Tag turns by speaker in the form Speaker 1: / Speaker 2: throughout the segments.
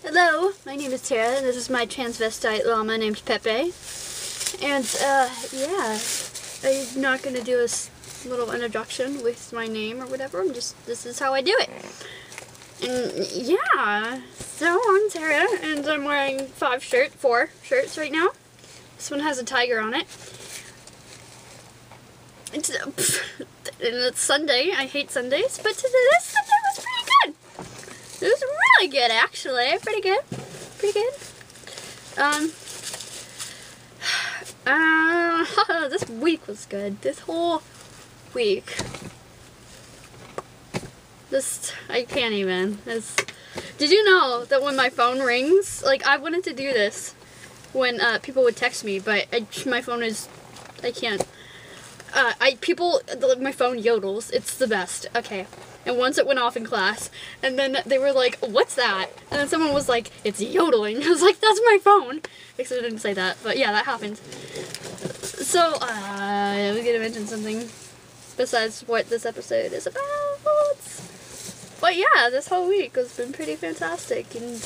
Speaker 1: Hello, my name is Tara, and this is my transvestite llama named Pepe. And, yeah, I'm not gonna do a little introduction with my name or whatever. This is how I do it. And, yeah, so I'm Tara, and I'm wearing four shirts right now. This one has a tiger on it. It's Sunday. I hate Sundays, but this Sunday was pretty good. It was really good, actually. Pretty good. This week was good. This whole week. I can't even. Did you know that when my phone rings, like, I wanted to do this when people would text me, but my phone is, I can't. My phone yodels. It's the best. Okay. And once it went off in class, and then they were like, what's that? And then someone was like, it's yodeling. I was like, that's my phone. Except I didn't say that, but yeah, that happened. So, I was gonna mention something besides what this episode is about. But yeah, this whole week has been pretty fantastic. And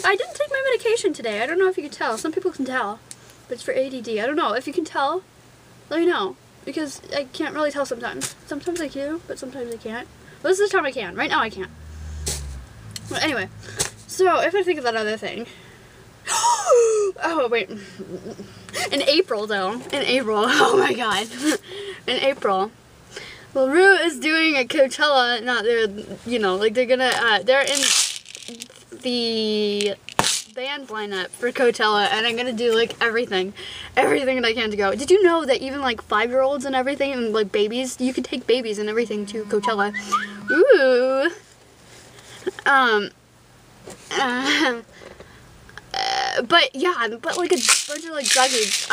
Speaker 1: I didn't take my medication today. I don't know if you can tell. Some people can tell, but it's for ADD. I don't know. If you can tell, let me know. Because I can't really tell sometimes. Sometimes I do, but sometimes I can't. Well, this is the time I can. Right now I can't. But anyway, so if I think of that other thing. Oh, wait. In April, oh my god. In April, LaRue is doing a Coachella, they're in the band lineup for Coachella, and I'm gonna do like everything that I can to go. Did you know that even like 5-year-olds and everything, and like babies, you can take babies and everything to Coachella? Ooh. But like a bunch of like druggies.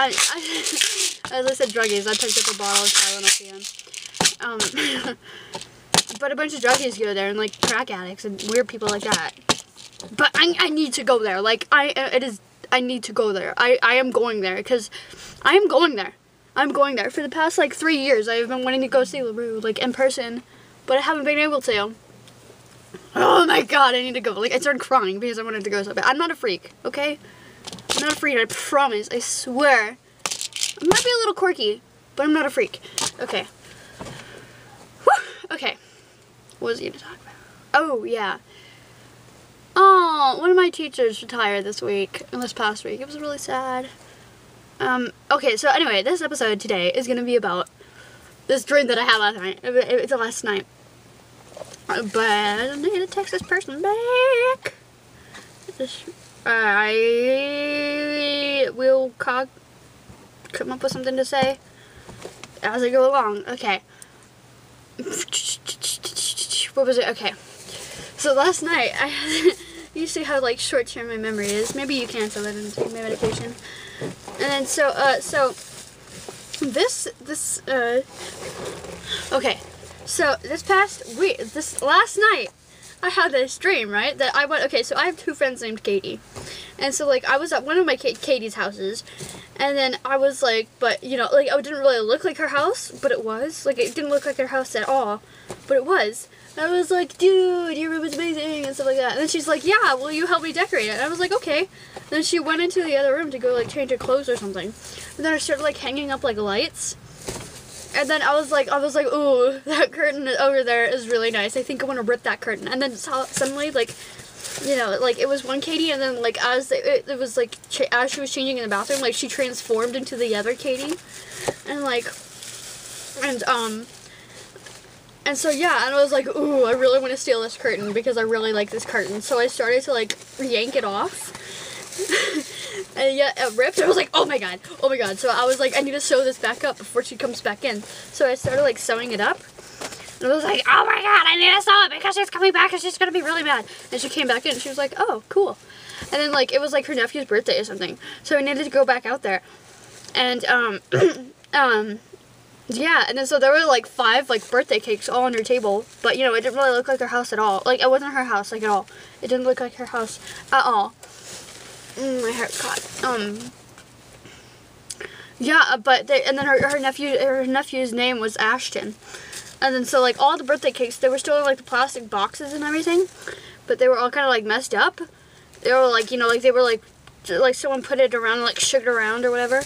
Speaker 1: As I said, druggies. I picked up a bottle of Tylenol. But a bunch of druggies go there, and like crack addicts and weird people like that. But I need to go there. Like I need to go there. I am going there because I am going there. I'm going there. For the past like 3 years, I've been wanting to go see LaRue like in person, but I haven't been able to. Oh my god, I need to go. Like I started crying because I wanted to go so bad. I'm not a freak, okay? I'm not a freak. I promise. I swear. I might be a little quirky, but I'm not a freak. Okay. Whew. Okay. What was I going to talk about? Oh yeah. Oh, one of my teachers retired this past week. It was really sad. Okay, so anyway, this episode today is going to be about this dream that I had last night. It's the last night. But I need to text this person back. I will come up with something to say as I go along. Okay. What was it? Okay. So last night, you see how like short-term my memory is. Maybe you can tell I didn't take my medication. And then okay. So this last night, I had this dream, right? That so I have 2 friends named Katie. And so like I was at one of my Katie's houses, and then I was like, but you know, like it didn't really look like her house, but it was. Like it didn't look like her house at all, but it was. And I was like, dude, your room is amazing, and stuff like that. And then she's like, yeah, will you help me decorate it? And I was like, okay. And then she went into the other room to go like change her clothes or something. And then I started like hanging up like lights. And then I was like, ooh, that curtain over there is really nice. I think I want to rip that curtain. And then suddenly, like, you know, like it was one Katie, and then like as it was like as she was changing in the bathroom, like she transformed into the other Katie, and like, and so yeah, and I was like, ooh, I really want to steal this curtain because I really like this curtain. So I started to like yank it off. And yeah, it ripped. I was like, oh my god. So I was like, I need to sew this back up before she comes back in. So I started like sewing it up. And I was like, oh my god, I need to sew it because she's coming back and she's gonna be really mad. And she came back in and she was like, oh, cool. And then like, it was like her nephew's birthday or something. So I needed to go back out there. And, yeah, and then so there were like 5 like birthday cakes all on her table. But you know, it didn't really look like her house at all. Like, it wasn't her house like at all. It didn't look like her house at all. My heart caught. Yeah, but and then her nephew's name was Ashton. And then so like all the birthday cakes, they were still in like the plastic boxes and everything, but they were all kind of like messed up. They were like, you know, like they were like someone put it around and like shook it around or whatever.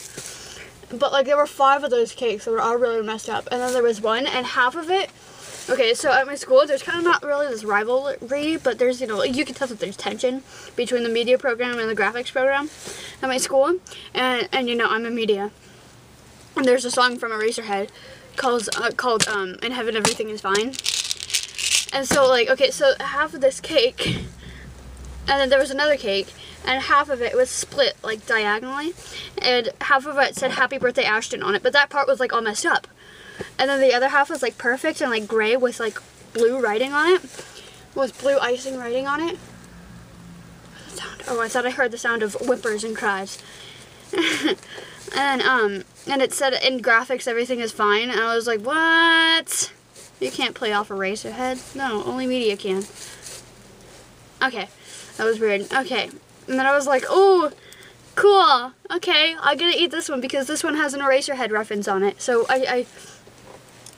Speaker 1: But like there were 5 of those cakes that were all really messed up. And then there was one, and half of it, okay, so at my school, there's kind of not really this rivalry, but there's, you know, you can tell that there's tension between the media program and the graphics program at my school. And you know, I'm in media. And there's a song from Eraserhead called In Heaven Everything Is Fine. And so, like, okay, so half of this cake, and then there was another cake, and half of it was split, like, diagonally, and half of it said Happy Birthday Ashton on it, but that part was, like, all messed up. And then the other half was, like, perfect and, like, gray with, like, blue writing on it, with blue icing writing on it. What's the sound? Oh, I thought I heard the sound of whimpers and cries. And it said in graphics everything is fine, and I was like, what? You can't play off Eraserhead? No, only media can. Okay, that was weird. Okay. And then I was like, oh, cool. Okay, I'm gonna eat this one because this one has an Eraserhead reference on it. So I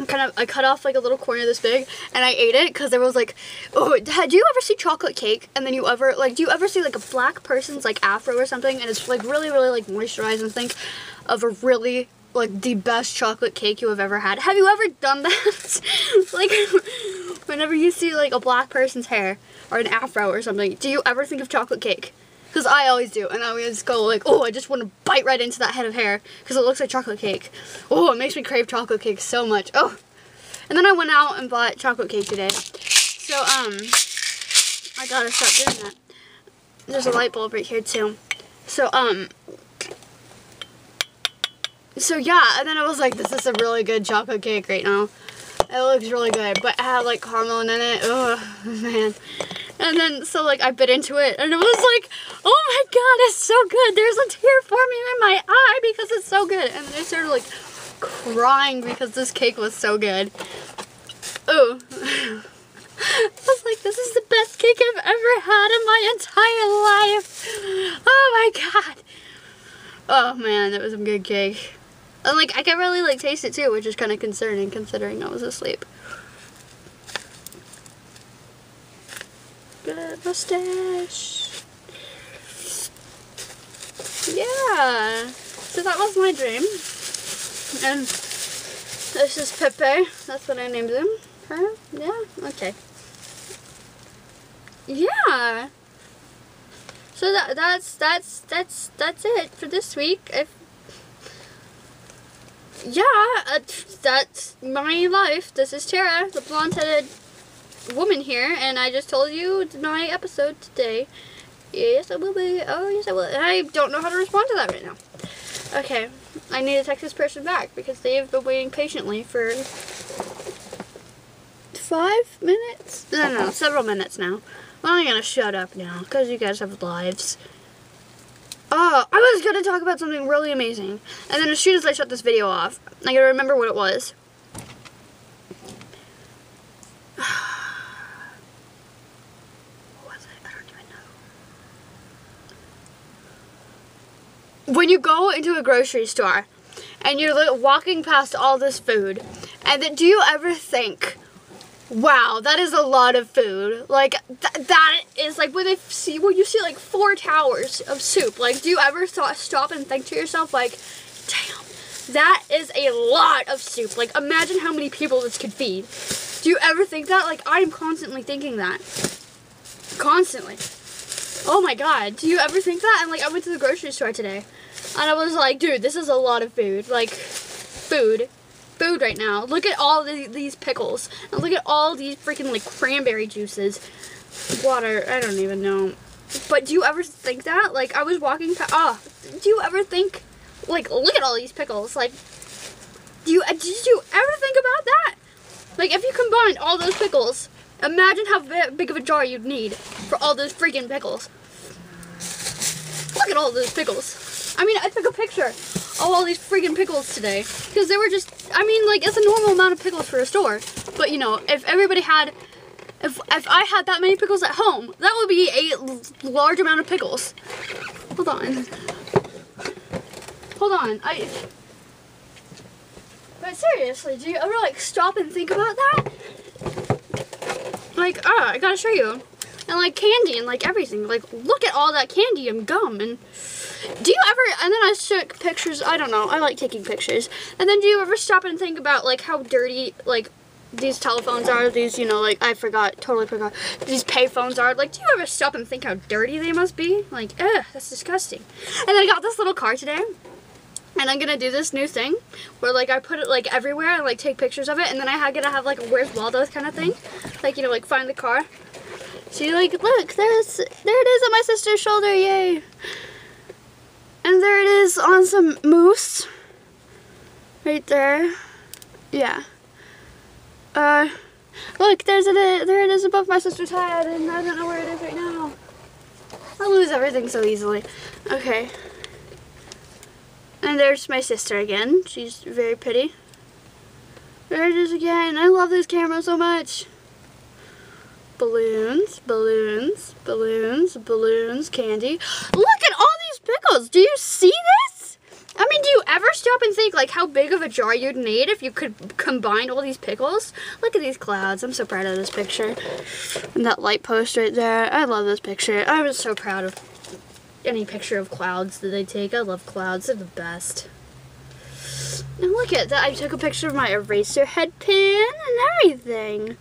Speaker 1: cut off like a little corner this big, and I ate it because there was like, oh, do you ever see chocolate cake? And then do you ever see like a black person's like afro or something, and it's like really, really like moisturized, and think of a really like the best chocolate cake you have ever had. Have you ever done that? Like, whenever you see like a black person's hair or an afro or something, do you ever think of chocolate cake? Because I always do, and I always go like, oh, I just want to bite right into that head of hair because it looks like chocolate cake. Oh, it makes me crave chocolate cake so much. Oh, and then I went out and bought chocolate cake today. So, I gotta stop doing that. There's a light bulb right here too. So, yeah, and then I was like, this is a really good chocolate cake right now. It looks really good, but it had like caramel in it. Oh, man. And then, so like, I bit into it, and it was like, oh my god, it's so good. There's a tear forming in my eye because it's so good. And then I started like crying because this cake was so good. Oh. I was like, this is the best cake I've ever had in my entire life. Oh my god. Oh man, that was some good cake. And like, I can really like taste it too, which is kind of concerning considering I was asleep. Good mustache. Yeah. So that was my dream. And this is Pepe. That's what I named him. Her? Yeah? Okay. Yeah. So that's it for this week. That's my life. This is Tara, the blonde-headed woman here, and I just told you my episode today. Yes, I will be. Oh, yes, I will. And I don't know how to respond to that right now. Okay, I need to text this person back because they've been waiting patiently for 5 minutes? No, several minutes now. Well, I'm gonna shut up now because you guys have lives. Oh, I was gonna talk about something really amazing, and then as soon as I shut this video off, I gotta remember what it was. When you go into a grocery store and you're walking past all this food, and then do you ever think, wow, that is a lot of food? Like, that is like when you see like 4 towers of soup. Like, do you ever stop and think to yourself, like, damn, that is a lot of soup. Like, imagine how many people this could feed. Do you ever think that? Like, I'm constantly thinking that. Constantly. Oh my god, do you ever think that? And like, I went to the grocery store today, and I was like, dude, this is a lot of food. Like, food right now. Look at all these pickles, and look at all these freaking like cranberry juices, water, I don't even know. But do you ever think that? Like, I was walking past, do you ever think, like, look at all these pickles, like, did you ever think about that? Like, if you combined all those pickles, imagine how big of a jar you'd need for all those freaking pickles. Look at all those pickles. I mean, I took a picture of all these freaking pickles today because they were just, I mean, like, it's a normal amount of pickles for a store. But, you know, if everybody had, if I had that many pickles at home, that would be a large amount of pickles. Hold on. Hold on. But seriously, do you ever, like, stop and think about that? Like, I gotta show you. And and like candy and like everything. Like, look at all that candy and gum. And do you ever, and then I took pictures, I don't know, I like taking pictures. And then do you ever stop and think about like how dirty like these telephones are, these, you know, like, totally forgot, these pay phones are. Like, do you ever stop and think how dirty they must be? Like, ugh, that's disgusting. And then I got this little car today, and I'm gonna do this new thing, where, like, I put it, like, everywhere, and, like, take pictures of it, and then gonna have, like, a Where's Waldo kind of thing. Like, you know, like, find the car. See, like, look, there it is on my sister's shoulder, yay. And there it is on some moose. Right there. Yeah. Look, there it is above my sister's head, and I don't know where it is right now. I lose everything so easily. Okay. And there's my sister again. She's very pretty. There it is again. I love this camera so much. Balloons, balloons, balloons, balloons, candy. Look at all these pickles. Do you see this? I mean, do you ever stop and think like how big of a jar you'd need if you could combine all these pickles? Look at these clouds. I'm so proud of this picture. And that light post right there. I love this picture. I was so proud of any picture of clouds that they take. I love clouds. They're the best. And look at that. I took a picture of my eraser head pin and everything.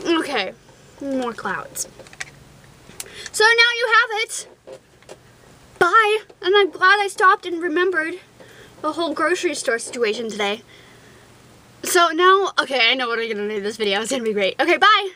Speaker 1: Okay. More clouds. So now you have it. Bye. And I'm glad I stopped and remembered the whole grocery store situation today. So now, okay, I know what I'm going to do in this video. It's going to be great. Okay, bye.